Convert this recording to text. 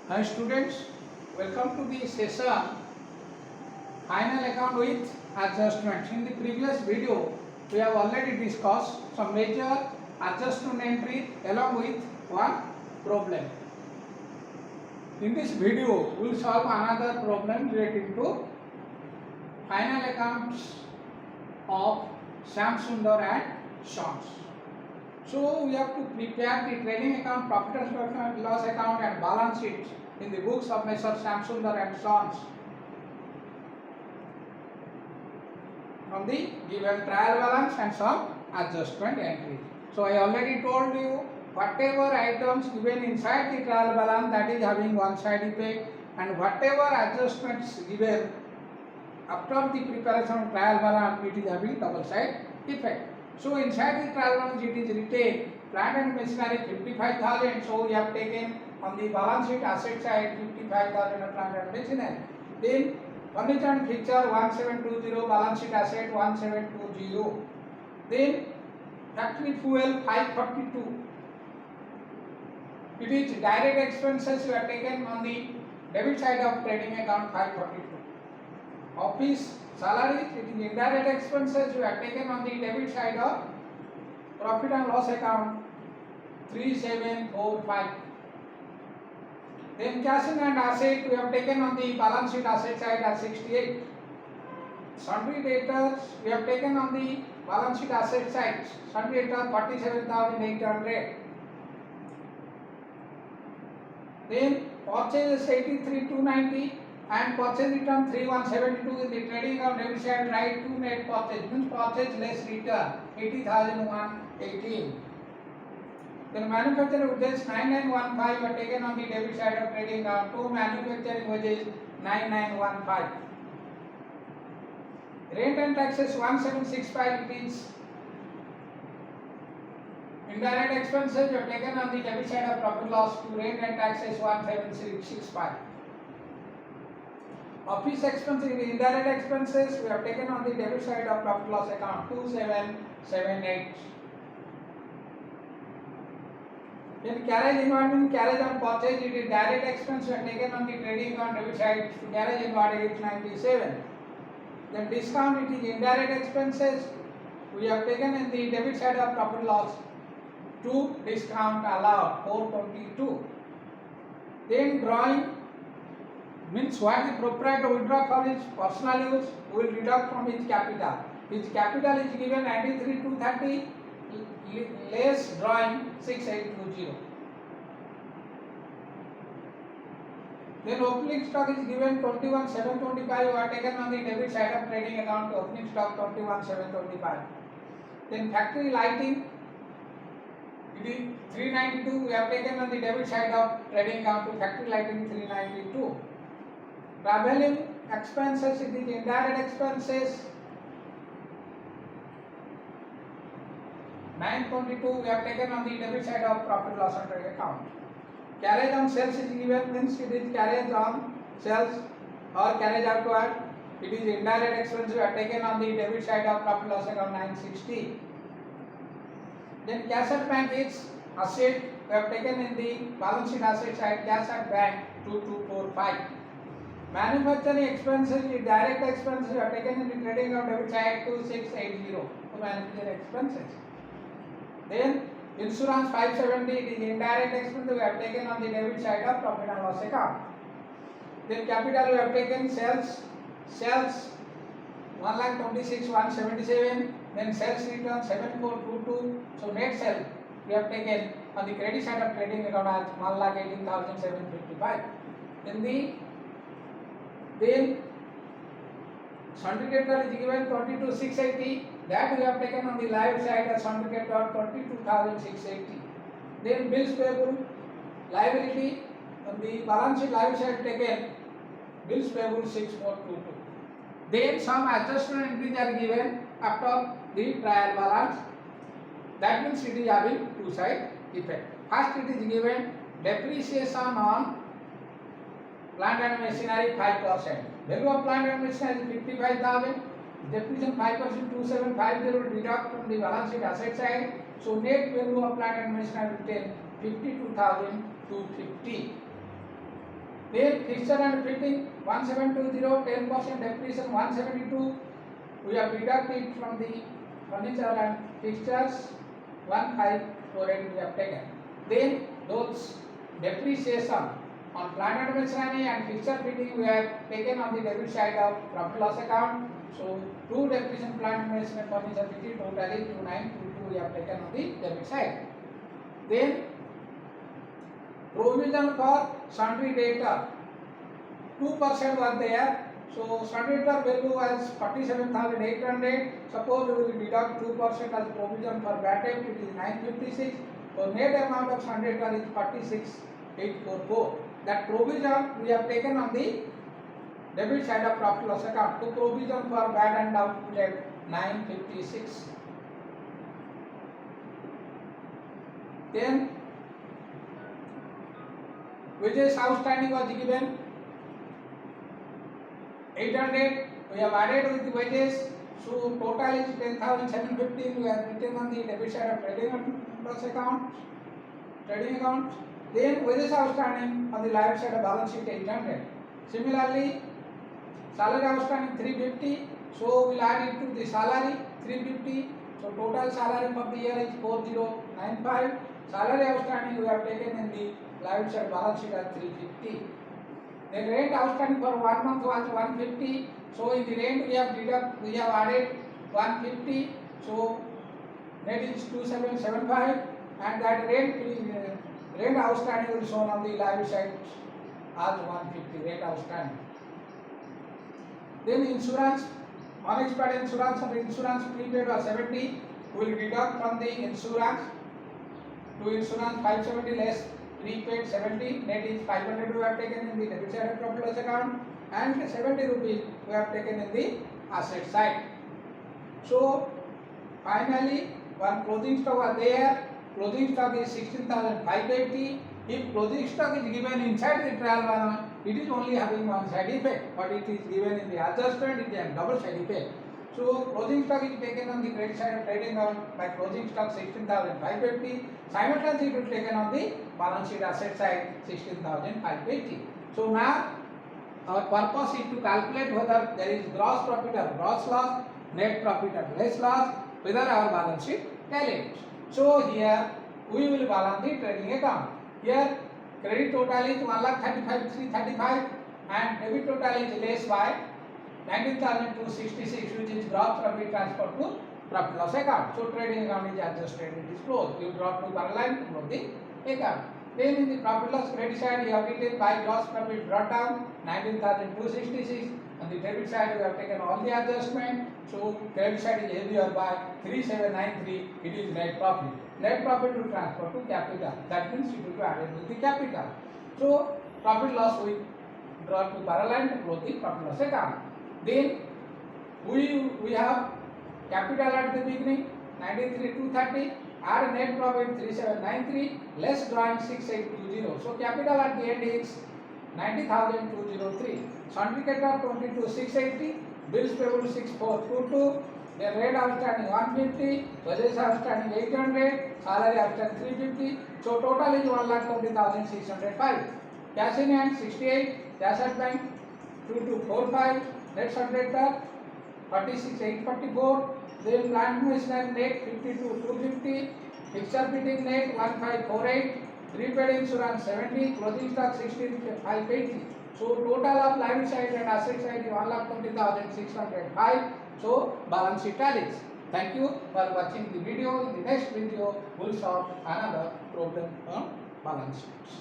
Hi students, welcome to the session final account with adjustments. In the previous video, we have already discussed some major adjustment entry along with one problem. In this video, we will solve another problem related to final accounts of Shyam Sundar and Sons. So we have to prepare the trading account, profit and loss account and balance sheet in the books of Messrs. Shyam Sundar and Sons from the given trial balance and some adjustment entry. So I already told you whatever items given inside the trial balance, that is having one side effect, and whatever adjustments given after the preparation of trial balance, it is having double side effect. So inside the trial balance it is written plant and machinery 55,000. So we have taken on the balance sheet asset side 55,000 of plant and machinery. Then furniture and fixture 1720, balance sheet asset 1720. Then factory fuel 542. It is direct expenses we have taken on the debit side of trading account 542. Office salaries, it is indirect expenses we have taken on the debit side of profit and loss account 3745. Then cash in hand asset we have taken on the balance sheet asset side as 68. Sundry debtors we have taken on the balance sheet asset side. Sundry debtors 47,800. Then purchases 83,290 and purchase return 3,172 in the trading account debit side. Write to net purchase means purchase less return 80,118. Then manufacturing wages 9915 were taken on the debit side of trading account. To manufacturing wages 9915. Rent and taxes 1765. It is indirect expenses were taken on the debit side of profit loss. To rent and taxes 1765. Office expenses, indirect expenses we have taken on the debit side of profit loss account 2778. Then carriage inward, carriage on purchase, it is direct expense we have taken on the trading account debit side. Carriage inward 897. Then discount, it is indirect expenses we have taken in the debit side of profit loss. To discount allowed 422. Then drawing means what the proprietor withdraw for his personal use will deduct from his capital. His capital is given 93,230 less drawing 6820. Then opening stock is given 21,725 are taken on the debit side of trading account. Opening stock 21,725. Then factory lighting, it is 392 we have taken on the debit side of trading account. To factory lighting 392. Traveling expenses, it is indirect expenses 922 we have taken on the debit side of profit loss and trade account. Carriage on sales is given means it is carriage on sales or carriage outward. It is indirect expense we have taken on the debit side of profit loss account 960. Then cash at bank is asset we have taken in the balance sheet asset side. Cash at bank 2245. Manufacturing expenses, the direct expenses are taken in the trading account debit side 2680 for manufacturing expenses. Then insurance 570, it is indirect expense we have taken on the debit side of profit and loss account. Then capital we have taken sales 1,26,177. Then sales return 7422. So net sale we have taken on the credit side of trading account as 1,18,755. Then sundry debtor is given 22,680. That we have taken on the live side as sundry debtor 22,680. Then bills payable liability on the balance sheet live side taken bills payable 6422. Then some adjustment entries are given after the trial balance. That means it is having two side effect. First it is given depreciation on plant and machinery 5%. Value of plant and machinery is 55,000. Depreciation 5% 2750 deduct from the balance sheet asset side. So net value of plant and machinery will take 52,250. Then fixture and fitting 1720, 10% depreciation 172. We have deducted from the furniture and fixtures 1548 we have taken. Then those depreciation on plant and machinery and fixture fitting we have taken on the debit side of profit loss account. So two depreciation plant and machinery furniture fitting totally 2922 we have taken on the debit side. Then provision for sundry debtor 2% was there. So sundry debtor value was 47,800. Suppose we will deduct 2% as provision for bad debt, it is 956. So net amount of sundry debtor is 46,844. That provision we have taken on the debit side of profit loss account. So provision for bad and doubtful 956. Then wages outstanding was given 800. We have added with the wages. So total is 10,715. We have written on the debit side of trading loss account. Trading account. Then wages outstanding on the liability side of balance sheet 800. Similarly, salary outstanding 350. So we'll add it to the salary 350. So total salary for the year is 4095. Salary outstanding we have taken in the liability side balance sheet at 350. The rent outstanding for 1 month was 150. So in the rent we have added 150. So net is 2775, and that rent outstanding will shown on the liability side as 150 rent outstanding. Then insurance, unexpired insurance and insurance prepaid was 70. We will deduct from the insurance to insurance 570 less prepaid 70, net is 500 we have taken in the debit side of profit loss account, and 70 rupees we have taken in the asset side. So finally one closing stock was there. Closing stock is 16,580. If closing stock is given inside the trial balance, it is only having one side effect, but it is given in the adjustment, it is a double side effect. So closing stock is taken on the credit side of trading account by closing stock 16,550. Simultaneously it is taken on the balance sheet asset side 16,580. So now our purpose is to calculate whether there is gross profit or gross loss, net profit or less loss, whether our balance sheet tallies. So here we will balance the trading account. Here credit total is 1,35,335 and debit total is less by 19,266, which is gross profit transferred to profit loss account. So trading account is adjusted, it is closed. You drop to bar line to close the account. Then in the profit loss credit side, you have written by gross profit brought down 19,266. On the debit side, we have taken all the adjustment. So credit side is heavier by 3793. It is net profit. Net profit will transfer to capital. That means it will be added with the capital. So profit loss we draw to bar line to close the profit loss account. Then we have capital at the beginning 93,230. Add net profit 3793 less drawing 6820. So capital at the end is 90,203. Sundry creditor 22,680. Bills payable 6422. Then rent outstanding 150. Wages outstanding 800. Salary outstanding 350. So total is 1,20,605. Cash in hand 68. Cash at bank 2245. Net sundry creditor 46,844. Then plant machinery net 52,250. Fixture fitting net 1548. Prepaid insurance 70. Closing stock 16,580. So total of liability side and asset side is 1,20,605. So balance sheet tallies. Thank you for watching the video. In the next video, we will solve another problem on balance sheets.